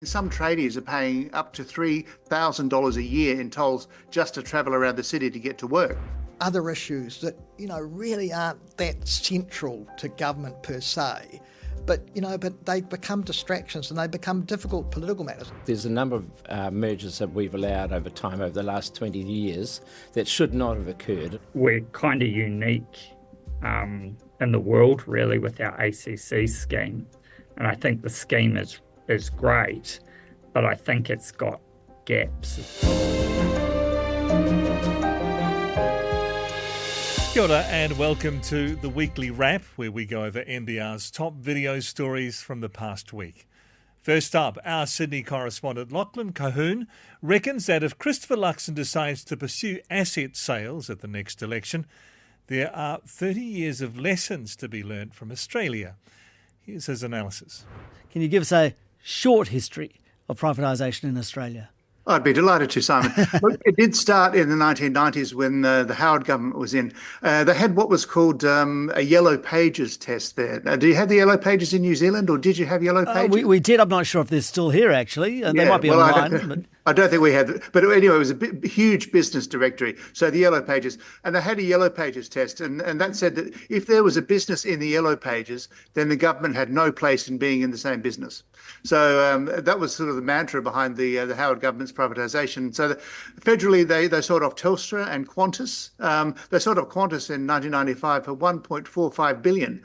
Some tradies are paying up to $3,000 a year in tolls just to travel around the city to get to work. Other issues that, really aren't that central to government per se, but they become distractions and they become difficult political matters. There's a number of mergers that we've allowed over time, over the last 20 years, that should not have occurred. We're kind of unique in the world, really, with our ACC scheme. And I think the scheme is great, but I think it's got gaps. Kia ora and welcome to the Weekly Wrap, where we go over NBR's top video stories from the past week. First up, our Sydney correspondent Lachlan Colquhoun reckons that if Christopher Luxon decides to pursue asset sales at the next election, there are 30 years of lessons to be learnt from Australia. Here's his analysis. Can you give us a short history of privatisation in Australia? I'd be delighted to, Simon. Look, it did start in the 1990s when the Howard government was in. They had what was called a Yellow Pages test there. Do you have the Yellow Pages in New Zealand, or did you have Yellow Pages? We did. I'm not sure if they're still here, actually. They might be online. I don't think we have. But anyway, it was a huge business directory. So the Yellow Pages. And they had a Yellow Pages test. And that said that if there was a business in the Yellow Pages, then the government had no place in being in the same business. So that was sort of the mantra behind the Howard government's privatisation. So federally, they sold off Telstra and Qantas. They sold off Qantas in 1995 for $1.45 billion.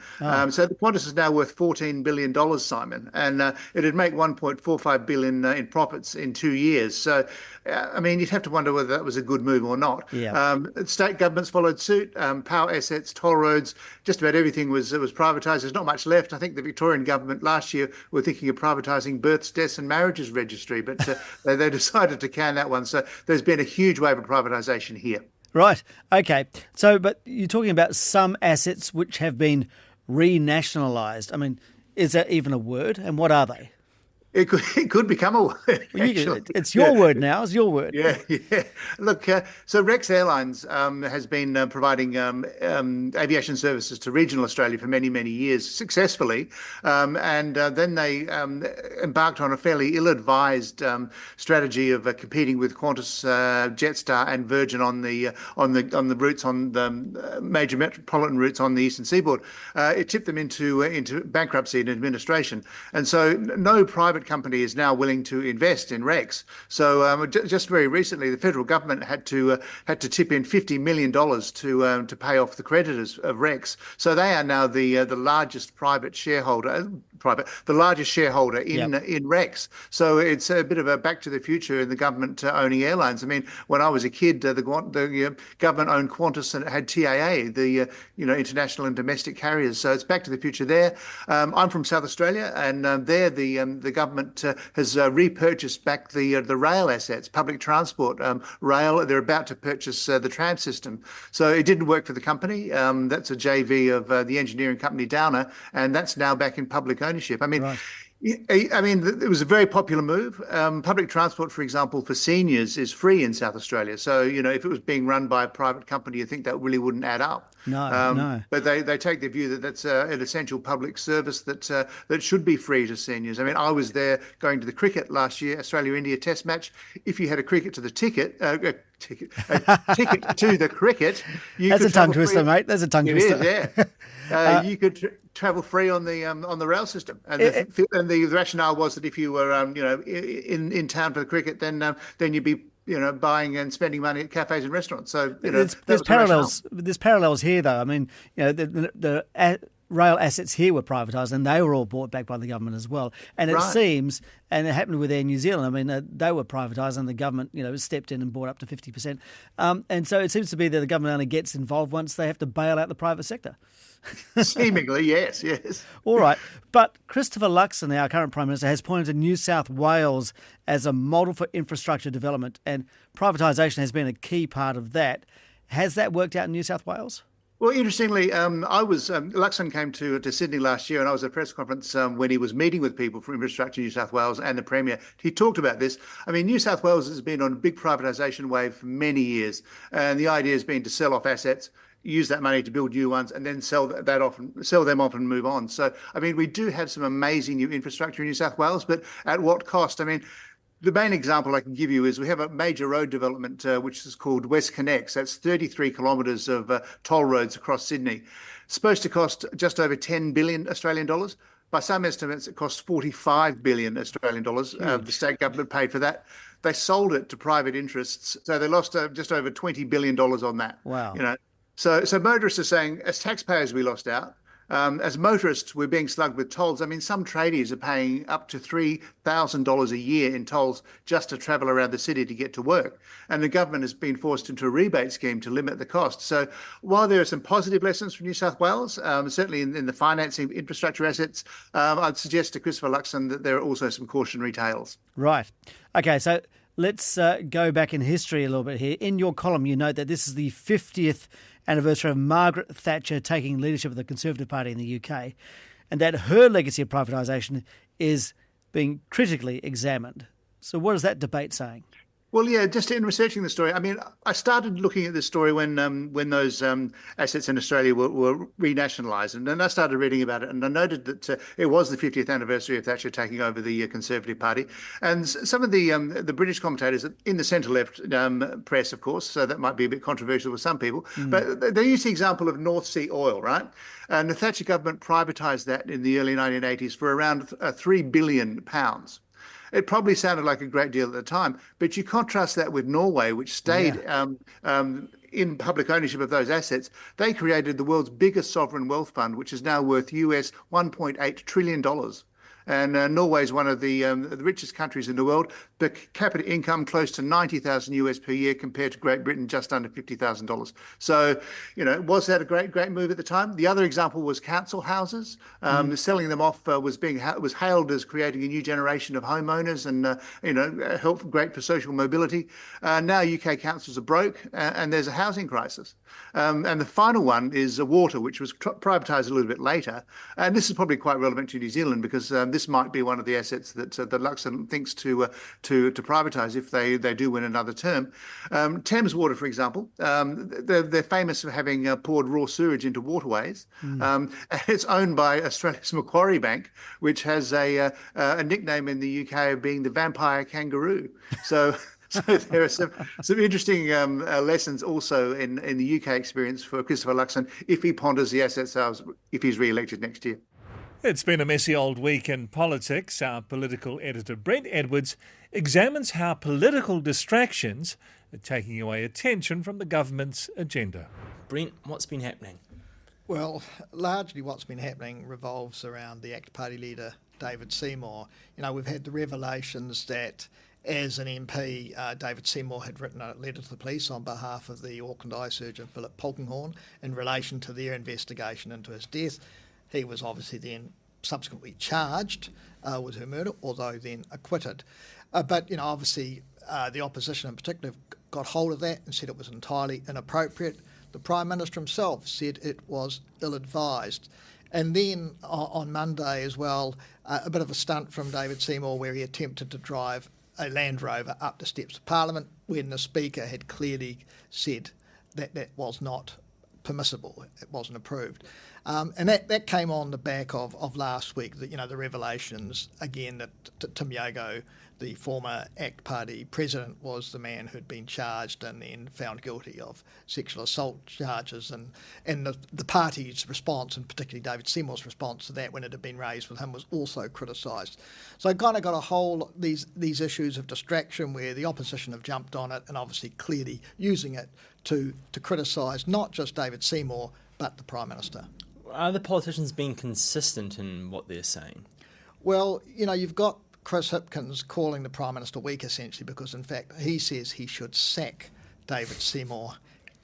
So the Qantas is now worth $14 billion, Simon. And it'd make $1.45 billion in profits in 2 years. So, you'd have to wonder whether that was a good move or not. Yeah. State governments followed suit. Power assets, toll roads, just about everything was privatised. There's not much left. I think the Victorian government last year were thinking of privatising births, deaths and marriages registry, but they decided to can that one. So there's been a huge wave of privatisation here. Right. Okay. So, but you're talking about some assets which have been renationalised. Is that even a word? And what are they? It could become a word. It's your word now. It's your word. Yeah. Look, so Rex Airlines has been providing aviation services to regional Australia for many, many years successfully, and then they embarked on a fairly ill-advised strategy of competing with Qantas, Jetstar, and Virgin on the routes on the major metropolitan routes on the eastern seaboard. It tipped them into bankruptcy and administration, and so no private company is now willing to invest in Rex. So just very recently, the federal government had to tip in $50 million to pay off the creditors of Rex. So they are now the largest private shareholder. The largest shareholder in Rex. So it's a bit of a back to the future in the government owning airlines. When I was a kid, the government owned Qantas and it had TAA, the international and domestic carriers. So it's back to the future there. I'm from South Australia, and there the government has repurchased back the rail assets, public transport, rail. They're about to purchase the tram system. So it didn't work for the company. That's a JV of the engineering company Downer, and that's now back in public ownership. Right. It was a very popular move. Public transport, for example, for seniors is free in South Australia. So, if it was being run by a private company, you think that really wouldn't add up. No. But they take the view that that's an essential public service that should be free to seniors. I was there going to the cricket last year, Australia-India Test match. If you had a cricket to the ticket, a ticket to the cricket, that's a tongue twister, mate. That's a tongue twister. It is, yeah. You could travel free on the rail system, and the rationale was that if you were in town for the cricket, then you'd be buying and spending money at cafes and restaurants. So there's parallels. There's parallels here, though. The rail assets here were privatised, and they were all bought back by the government as well. And it seems, and it happened with Air New Zealand. They were privatised, and the government, stepped in and bought up to 50%. And so it seems to be that the government only gets involved once they have to bail out the private sector. Seemingly, yes. All right. But Christopher Luxon, our current Prime Minister, has pointed to New South Wales as a model for infrastructure development, and privatisation has been a key part of that. Has that worked out in New South Wales? Well, interestingly, Luxon came to Sydney last year, and I was at a press conference when he was meeting with people from Infrastructure New South Wales and the Premier. He talked about this. New South Wales has been on a big privatisation wave for many years, and the idea has been to sell off assets, use that money to build new ones, and then sell them off and move on. So, I mean, we do have some amazing new infrastructure in New South Wales, but at what cost? I mean, the main example I can give you is we have a major road development, which is called West Connects. That's 33 kilometres of toll roads across Sydney. It's supposed to cost just over 10 billion Australian dollars. By some estimates, it cost 45 billion Australian dollars. The state government paid for that. They sold it to private interests, so they lost just over $20 billion on that. Wow. So motorists are saying, as taxpayers, we lost out. As motorists, we're being slugged with tolls. I mean, some tradies are paying up to $3,000 a year in tolls just to travel around the city to get to work. And the government has been forced into a rebate scheme to limit the cost. So while there are some positive lessons from New South Wales, certainly in the financing infrastructure assets, I'd suggest to Christopher Luxon that there are also some cautionary tales. Right. Okay, so let's go back in history a little bit here. In your column, you note that this is the 50th anniversary of Margaret Thatcher taking leadership of the Conservative Party in the UK, and that her legacy of privatisation is being critically examined. So what is that debate saying? Well, yeah, just in researching the story, I mean, I started looking at this story when those assets in Australia were renationalised, and then I started reading about it, and I noted that it was the 50th anniversary of Thatcher taking over the Conservative Party, and some of the British commentators in the centre-left press, of course, so that might be a bit controversial with some people, but they use the example of North Sea oil, right? And the Thatcher government privatised that in the early 1980s for around £3 billion. It probably sounded like a great deal at the time, but you contrast that with Norway, which stayed in public ownership of those assets. They created the world's biggest sovereign wealth fund, which is now worth US $1.8 trillion. And Norway is one of the richest countries in the world. Per capita income close to 90,000 US per year, compared to Great Britain just under $50,000. So, was that a great move at the time? The other example was council houses. Selling them off was hailed as creating a new generation of homeowners, and great for social mobility. Now UK councils are broke, and there's a housing crisis. And the final one is water, which was privatised a little bit later. And this is probably quite relevant to New Zealand, because this might be one of the assets that Luxon thinks to privatise if they do win another term. Thames Water, for example, they're famous for having poured raw sewage into waterways. And it's owned by Australia's Macquarie Bank, which has a nickname in the UK of being the vampire kangaroo. So there are some interesting lessons also in the UK experience for Christopher Luxon if he ponders the asset sales if he's re-elected next year. It's been a messy old week in politics. Our political editor, Brent Edwards, examines how political distractions are taking away attention from the government's agenda. Brent, what's been happening? Well, largely what's been happening revolves around the ACT Party leader, David Seymour. We've had the revelations that as an MP, David Seymour had written a letter to the police on behalf of the Auckland eye surgeon Philip Polkinghorne in relation to their investigation into his death. He was obviously then subsequently charged with her murder, although then acquitted. But obviously the opposition in particular got hold of that and said it was entirely inappropriate. The Prime Minister himself said it was ill-advised. And then on Monday as well, a bit of a stunt from David Seymour, where he attempted to drive a Land Rover up the steps of Parliament when the Speaker had clearly said that that was not permissible, it wasn't approved. And that came on the back of last week, the revelations again that Tim Yago, the former ACT Party president, was the man who'd been charged and then found guilty of sexual assault charges, and the party's response, and particularly David Seymour's response to that when it had been raised with him, was also criticised. So I kind of got a whole these issues of distraction where the opposition have jumped on it and obviously clearly using it to criticise not just David Seymour but the Prime Minister. Are the politicians being consistent in what they're saying? Well, you've got Chris Hipkins calling the Prime Minister weak, essentially, because in fact he says he should sack David Seymour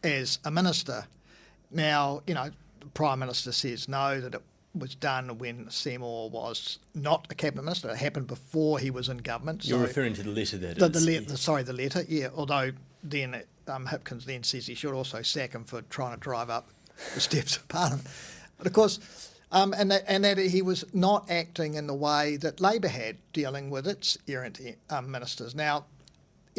as a minister. Now, the Prime Minister says no, that it was done when Seymour was not a cabinet minister. It happened before he was in government. You're referring to the letter the letter, yeah. Although then Hipkins then says he should also sack him for trying to drive up the steps of Parliament. But of course, and that he was not acting in the way that Labor had, dealing with its errant ministers. Now,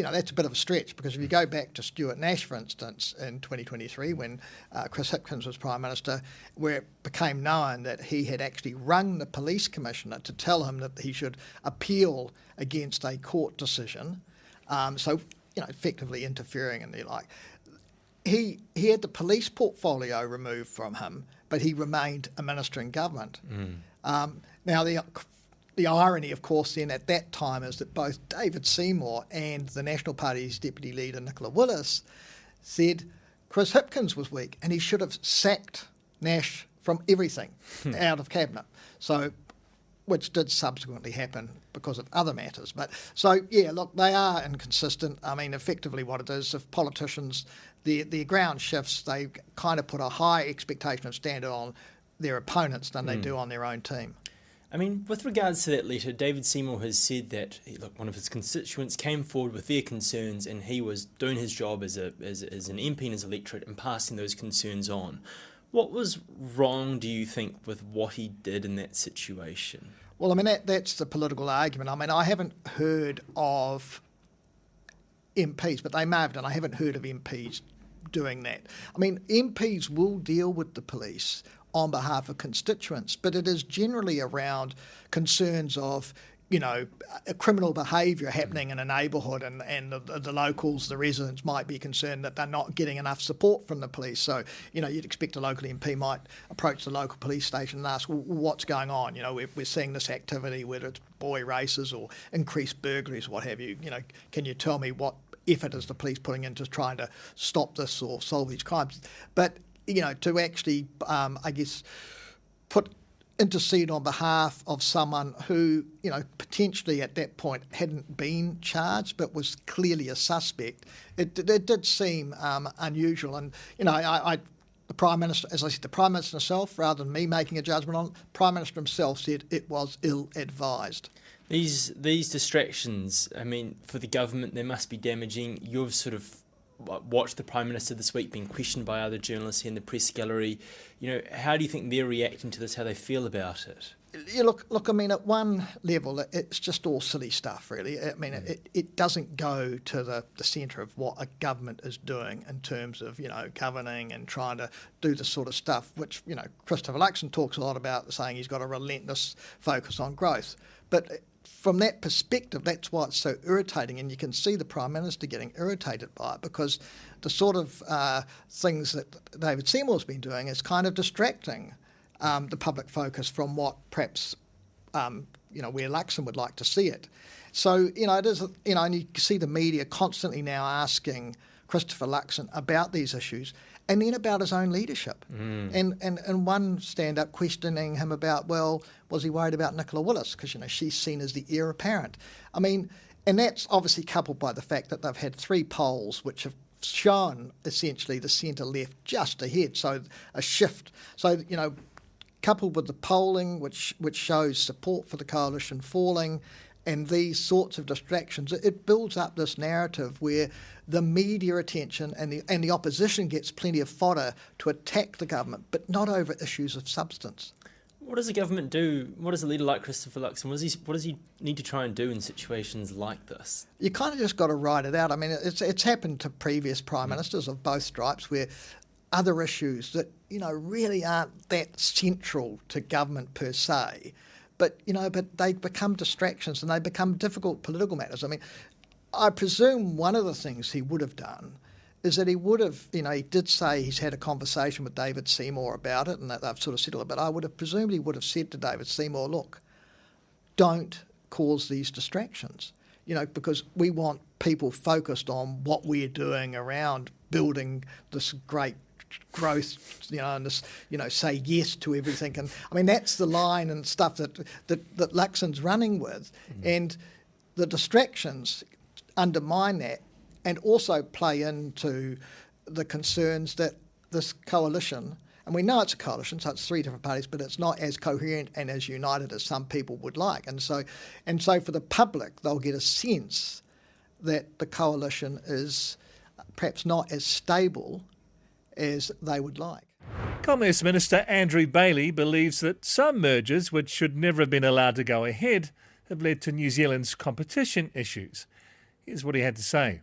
that's a bit of a stretch, because if you go back to Stuart Nash, for instance, in 2023, when Chris Hipkins was Prime Minister, where it became known that he had actually rung the police commissioner to tell him that he should appeal against a court decision, effectively interfering and the like. He had the police portfolio removed from him, but he remained a minister in government. Now, the irony, of course, then at that time is that both David Seymour and the National Party's deputy leader, Nicola Willis, said Chris Hipkins was weak and he should have sacked Nash from everything out of cabinet. So, which did subsequently happen because of other matters. But so, yeah, look, they are inconsistent. I mean, effectively what it is, if politicians, their ground shifts, they kind of put a high expectation of standard on their opponents than they do on their own team. I mean, with regards to that letter, David Seymour has said that one of his constituents came forward with their concerns, and he was doing his job as an MP in his electorate and passing those concerns on. What was wrong, do you think, with what he did in that situation? Well, I mean, that's the political argument. I mean, I haven't heard of MPs, but they may have done. I haven't heard of MPs doing that. I mean, MPs will deal with the police on behalf of constituents, but it is generally around concerns of, criminal behaviour happening in a neighbourhood, and the locals, the residents might be concerned that they're not getting enough support from the police. So, you'd expect a local MP might approach the local police station and ask, well, what's going on? We're seeing this activity, whether it's boy races or increased burglaries, what have you. Can you tell me what effort is the police putting into trying to stop this or solve these crimes? But to actually, intercede on behalf of someone who, potentially at that point hadn't been charged but was clearly a suspect, it did seem unusual. And, the Prime Minister, as I said, the Prime Minister himself, rather than me making a judgment on it, the Prime Minister himself said it was ill-advised. These distractions, I mean, for the government, they must be damaging. You've sort of watched the Prime Minister this week being questioned by other journalists here in the press gallery. How do you think they're reacting to this, how they feel about it? Look, I mean, at one level, it's just all silly stuff, really. I mean, it doesn't go to the centre of what a government is doing in terms of, governing and trying to do the sort of stuff which, Christopher Luxon talks a lot about, saying he's got a relentless focus on growth. But from that perspective, that's why it's so irritating, and you can see the Prime Minister getting irritated by it, because the sort of things that David Seymour's been doing is kind of distracting the public focus from what perhaps, where Luxon would like to see it. So, it is, and you see the media constantly now asking Christopher Luxon about these issues, and then about his own leadership. And one stand-up questioning him about, well, was he worried about Nicola Willis? Because, she's seen as the heir apparent. I mean, and that's obviously coupled by the fact that they've had 3 polls which have shown essentially the centre-left just ahead, so a shift. So, coupled with the polling which shows support for the coalition falling, and these sorts of distractions, it builds up this narrative where the media attention and the opposition gets plenty of fodder to attack the government, but not over issues of substance. What does the government do? What does a leader like Christopher Luxon, what does he need to try and do in situations like this? You kind of just got to ride it out. I mean, it's happened to previous prime ministers of both stripes, where other issues that, really aren't that central to government per se, but they become distractions and they become difficult political matters. I mean, I presume one of the things he would have done is that he would have, he did say he's had a conversation with David Seymour about it and that they've sort of settled it, but I would have presumed he would have said to David Seymour, look, don't cause these distractions, because we want people focused on what we're doing around building this great growth, and this, say yes to everything. And I mean, that's the line and stuff that Luxon's running with. And the distractions undermine that and also play into the concerns that this coalition, and we know it's a coalition, so it's 3 different parties, but it's not as coherent and as united as some people would like. And so for the public, they'll get a sense that the coalition is perhaps not as stable as they would like. Commerce Minister Andrew Bailey believes that some mergers which should never have been allowed to go ahead have led to New Zealand's competition issues. Here's what he had to say.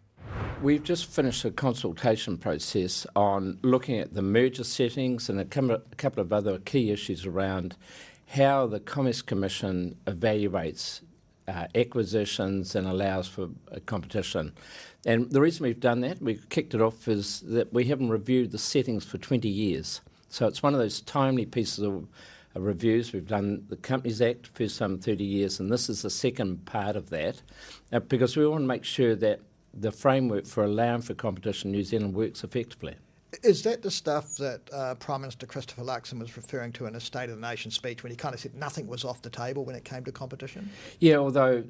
We've just finished a consultation process on looking at the merger settings and a couple of other key issues around how the Commerce Commission evaluates acquisitions and allows for competition. And the reason we've done that, we've kicked it off, is that we haven't reviewed the settings for 20 years. So it's one of those timely pieces of reviews. We've done the Companies Act, first time in 30 years, and this is the second part of that, because we want to make sure that the framework for allowing for competition in New Zealand works effectively. Is that the stuff that Prime Minister Christopher Luxon was referring to in his State of the Nation speech when he kind of said nothing was off the table when it came to competition? Yeah, although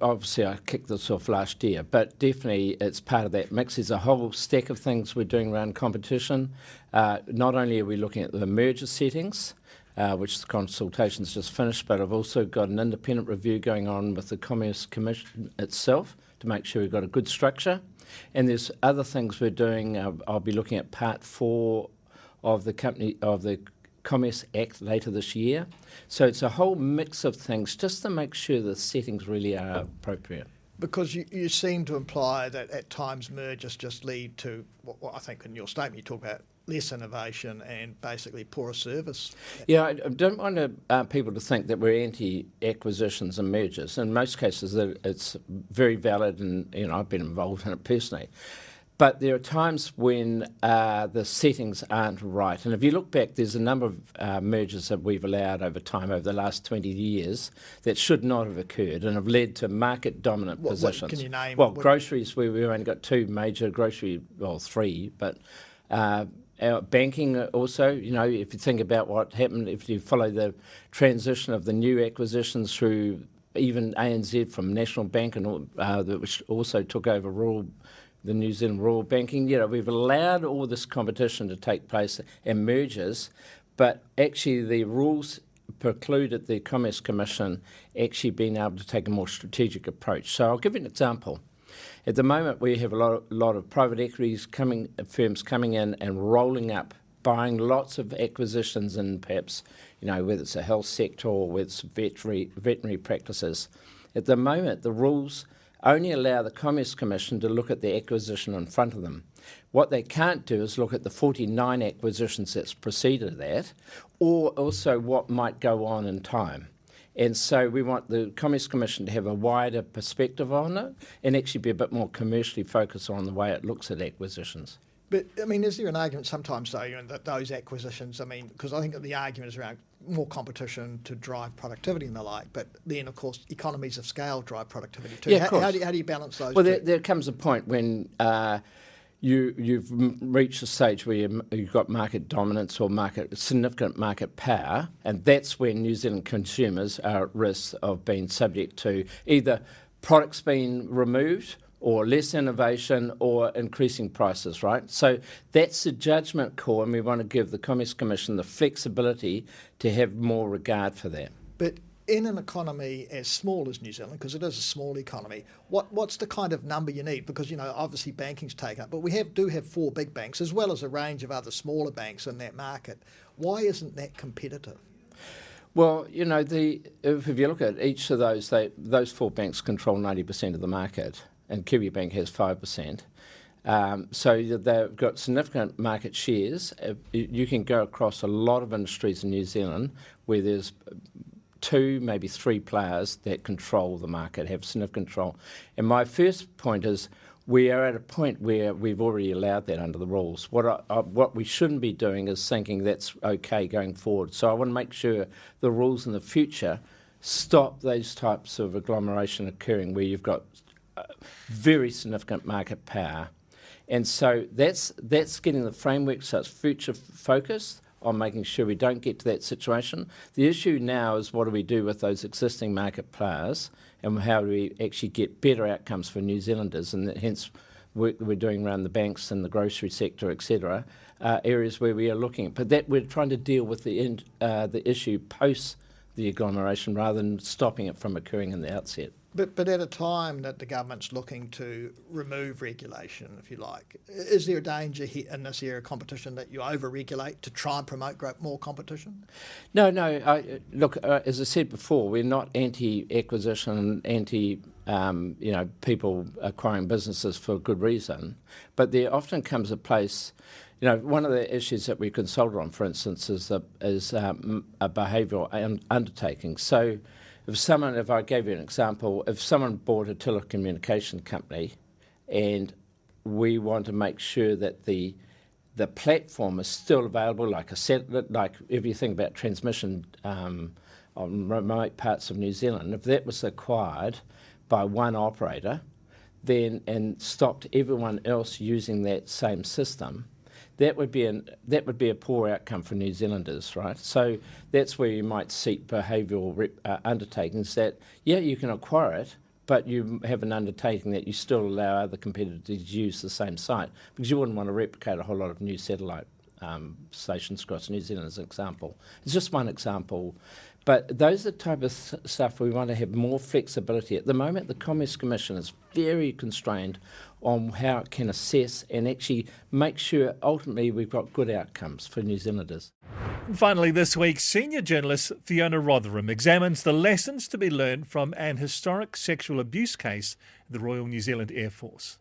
obviously I kicked this off last year, but definitely it's part of that mix. There's a whole stack of things we're doing around competition. Not only are we looking at the merger settings, which the consultation's just finished, but I've also got an independent review going on with the Commerce Commission itself to make sure we've got a good structure. And there's other things we're doing. I'll be looking at Part 4 of the Commerce Act later this year. So it's a whole mix of things just to make sure the settings really are appropriate. Because you seem to imply that at times mergers just lead to what I think in your statement you talk about less innovation and basically poorer service. Yeah, I don't want people to think that we're anti-acquisitions and mergers. In most cases, it's very valid, and I've been involved in it personally. But there are times when the settings aren't right. And if you look back, there's a number of mergers that we've allowed over time, over the last 20 years, that should not have occurred and have led to market-dominant positions. What can you name? Well, groceries, where we've only got two major three, but our banking also, if you think about what happened, if you follow the transition of the new acquisitions through even ANZ from National Bank, and which also took over the New Zealand rural banking, we've allowed all this competition to take place and mergers, but actually the rules precluded the Commerce Commission actually being able to take a more strategic approach. So I'll give you an example. At the moment, we have a lot of private equities firms coming in and rolling up, buying lots of acquisitions in perhaps, whether it's a health sector or whether it's veterinary practices. At the moment, the rules only allow the Commerce Commission to look at the acquisition in front of them. What they can't do is look at the 49 acquisitions that's preceded that, or also what might go on in time. And so we want the Commerce Commission to have a wider perspective on it and actually be a bit more commercially focused on the way it looks at acquisitions. But, is there an argument sometimes, though, that those acquisitions, because I think that the argument is around more competition to drive productivity and the like, but then, of course, economies of scale drive productivity too. Yeah, of course. How do you balance those two? Well, there comes a point when you've reached a stage where you've got market dominance or significant market power, and that's when New Zealand consumers are at risk of being subject to either products being removed or less innovation or increasing prices, right? So that's the judgment call, and we want to give the Commerce Commission the flexibility to have more regard for that. But in an economy as small as New Zealand, because it is a small economy, what's the kind of number you need? Because, obviously banking's taken up, but we do have four big banks as well as a range of other smaller banks in that market. Why isn't that competitive? Well, if you look at each of those four banks control 90% of the market, and Kiwibank has 5%. So they've got significant market shares. You can go across a lot of industries in New Zealand where there's two, maybe three players that control the market, have significant control. And my first point is we are at a point where we've already allowed that under the rules. What we shouldn't be doing is thinking that's okay going forward. So I want to make sure the rules in the future stop those types of agglomeration occurring where you've got very significant market power. And so that's getting the framework so it's future focused on making sure we don't get to that situation. The issue now is what do we do with those existing market players and how do we actually get better outcomes for New Zealanders, and hence work that we're doing around the banks and the grocery sector, etc., areas where we are looking. But that we're trying to deal with the issue post the agglomeration rather than stopping it from occurring in the outset. But at a time that the government's looking to remove regulation, if you like, is there a danger here in this area of competition that you over-regulate to try and promote more competition? No. Look, as I said before, we're not anti-acquisition, people acquiring businesses for good reason. But there often comes a place. One of the issues that we consulted on, for instance, is a behavioural undertaking. So if I gave you an example, if someone bought a telecommunication company and we want to make sure that the platform is still available, like if you think about transmission on remote parts of New Zealand, if that was acquired by one operator and stopped everyone else using that same system, that would be a poor outcome for New Zealanders, right? So that's where you might seek behavioural undertakings that, you can acquire it, but you have an undertaking that you still allow other competitors to use the same site, because you wouldn't want to replicate a whole lot of new satellite stations across New Zealand as an example. It's just one example. But those are the type of stuff we want to have more flexibility. At the moment, the Commerce Commission is very constrained on how it can assess and actually make sure ultimately we've got good outcomes for New Zealanders. And finally this week, senior journalist Fiona Rotherham examines the lessons to be learned from an historic sexual abuse case at the Royal New Zealand Air Force.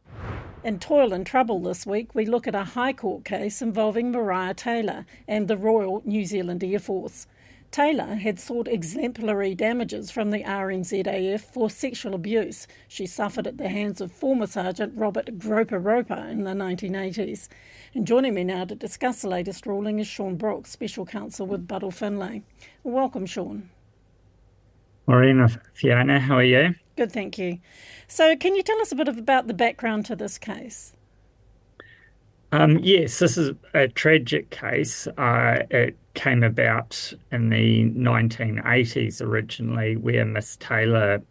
In Toil and Trouble this week, we look at a High Court case involving Mariah Taylor and the Royal New Zealand Air Force. Taylor had sought exemplary damages from the RNZAF for sexual abuse she suffered at the hands of former Sergeant Robert Groper Roper in the 1980s. And joining me now to discuss the latest ruling is Sean Brooks, Special Counsel with Buddle Finlay. Welcome, Sean. Morena, Fiona, how are you? Good, thank you. So can you tell us a bit about the background to this case? Yes, this is a tragic case. It came about in the 1980s originally, where Miss Taylor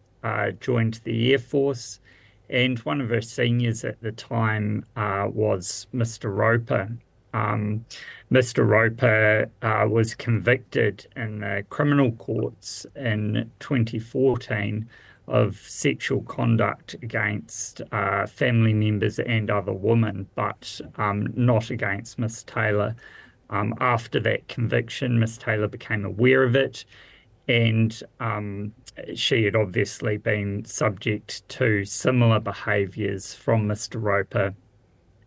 joined the Air Force, and one of her seniors at the time was Mr. Roper. Mr. Roper was convicted in the criminal courts in 2014 of sexual conduct against family members and other women, but not against Miss Taylor. After that conviction, Miss Taylor became aware of it, and she had obviously been subject to similar behaviours from Mr. Roper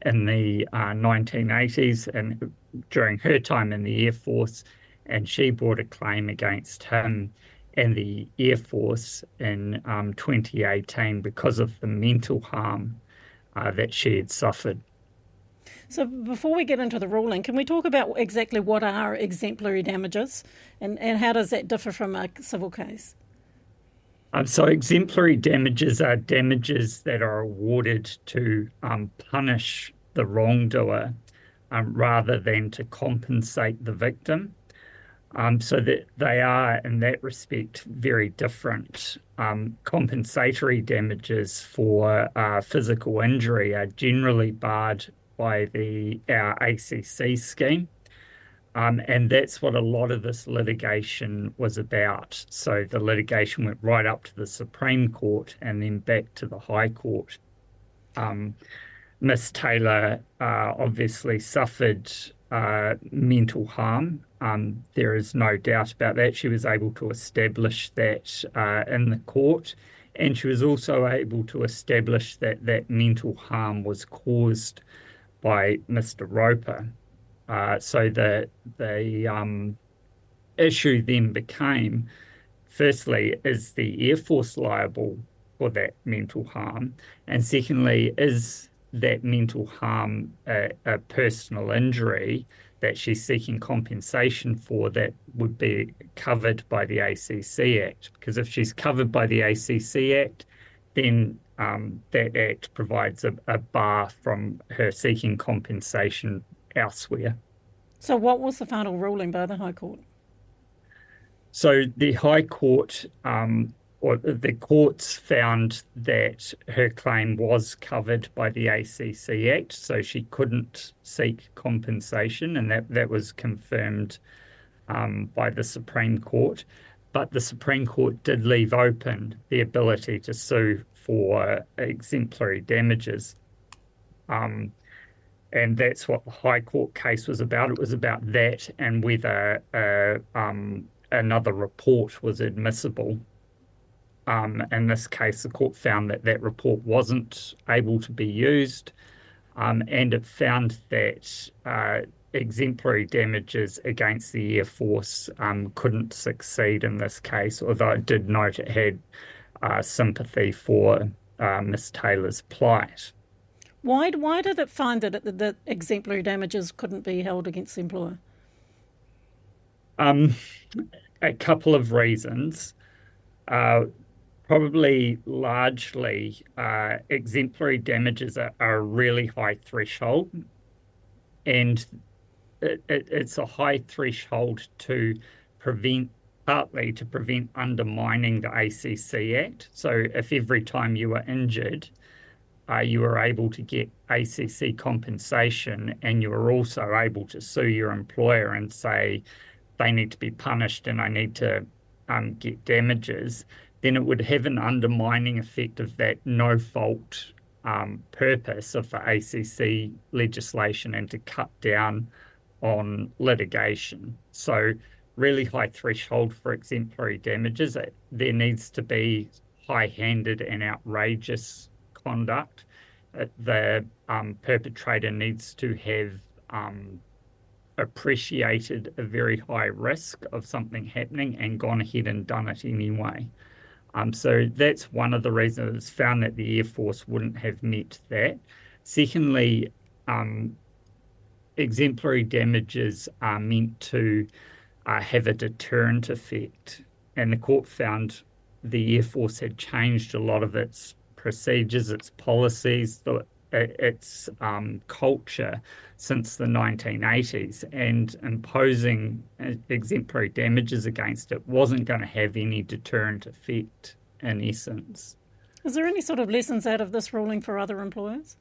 in the 1980s and during her time in the Air Force, and she brought a claim against him and the Air Force in 2018 because of the mental harm that she had suffered. So before we get into the ruling, can we talk about exactly what are exemplary damages and how does that differ from a civil case? So exemplary damages are damages that are awarded to punish the wrongdoer rather than to compensate the victim. So that they are, in that respect, very different. Compensatory damages for physical injury are generally barred by our ACC scheme, and that's what a lot of this litigation was about. So the litigation went right up to the Supreme Court and then back to the High Court. Miss Taylor obviously suffered mental harm. There is no doubt about that. She was able to establish that in the court, and she was also able to establish that that mental harm was caused by Mr. Roper. So the issue then became, firstly, is the Air Force liable for that mental harm? And secondly, is that mental harm a personal injury that she's seeking compensation for that would be covered by the ACC Act? Because if she's covered by the ACC Act, then that Act provides a bar from her seeking compensation elsewhere. So what was the final ruling by the High Court? So the High Court, or the courts, found that her claim was covered by the ACC Act, so she couldn't seek compensation, and that was confirmed by the Supreme Court. but the Supreme Court did leave open the ability to sue for exemplary damages. And that's what the High Court case was about. It was about that and whether another report was admissible. In this case, the court found that that report wasn't able to be used, and it found that exemplary damages against the Air Force couldn't succeed in this case, although it did note it had sympathy for Miss Taylor's plight. Why did it find that exemplary damages couldn't be held against the employer? A couple of reasons. Probably largely exemplary damages are a really high threshold, and it's a high threshold partly to prevent undermining the ACC Act. So if every time you were injured, you were able to get ACC compensation, and you were also able to sue your employer and say they need to be punished and I need to get damages, then it would have an undermining effect of that no-fault purpose of the ACC legislation and to cut down on litigation. So really high threshold for exemplary damages. There needs to be high-handed and outrageous conduct. The perpetrator needs to have appreciated a very high risk of something happening and gone ahead and done it anyway. So that's one of the reasons it's found that the Air Force wouldn't have met that. Secondly, exemplary damages are meant to have a deterrent effect, and the court found the Air Force had changed a lot of its procedures, its policies, its culture since the 1980s, and imposing exemplary damages against it wasn't going to have any deterrent effect in essence. Is there any sort of lessons out of this ruling for other employers?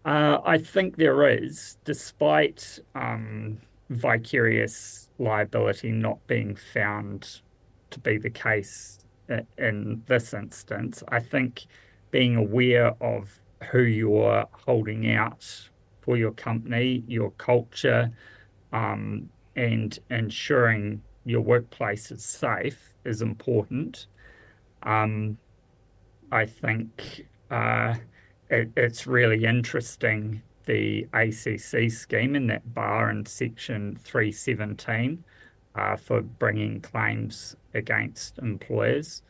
I think there is, despite vicarious liability not being found to be the case in this instance. I think being aware of who you're holding out for your company, your culture, and ensuring your workplace is safe is important. I think it's really interesting, the ACC scheme in that bar in Section 317 for bringing claims against employers.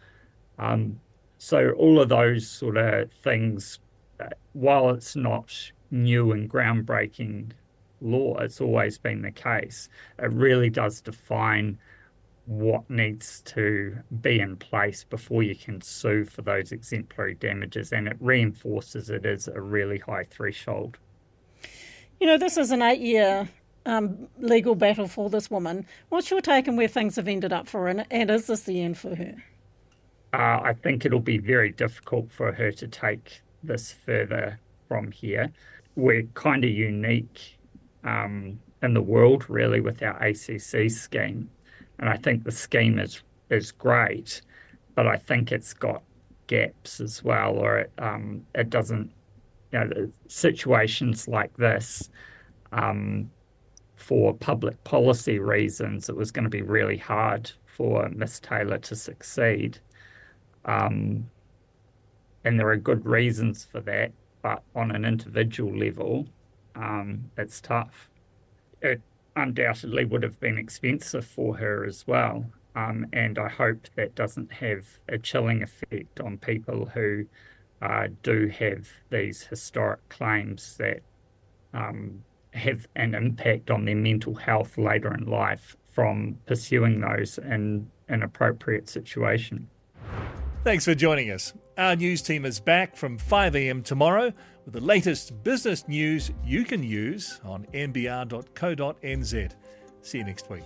So all of those sort of things, while it's not new and groundbreaking law, it's always been the case. It really does define what needs to be in place before you can sue for those exemplary damages, and it reinforces it as a really high threshold. You know, this is an 8-year legal battle for this woman. What's your take on where things have ended up for her, and is this the end for her? I think it'll be very difficult for her to take this further from here. We're kind of unique in the world, really, with our ACC scheme. And I think the scheme is great, but I think it's got gaps as well, or it doesn't, situations like this, for public policy reasons, it was going to be really hard for Miss Taylor to succeed. And there are good reasons for that, but on an individual level, it's tough. It undoubtedly would have been expensive for her as well. And I hope that doesn't have a chilling effect on people who do have these historic claims that have an impact on their mental health later in life from pursuing those in an appropriate situation. Thanks for joining us. Our news team is back from 5 a.m. tomorrow with the latest business news you can use on nbr.co.nz. See you next week.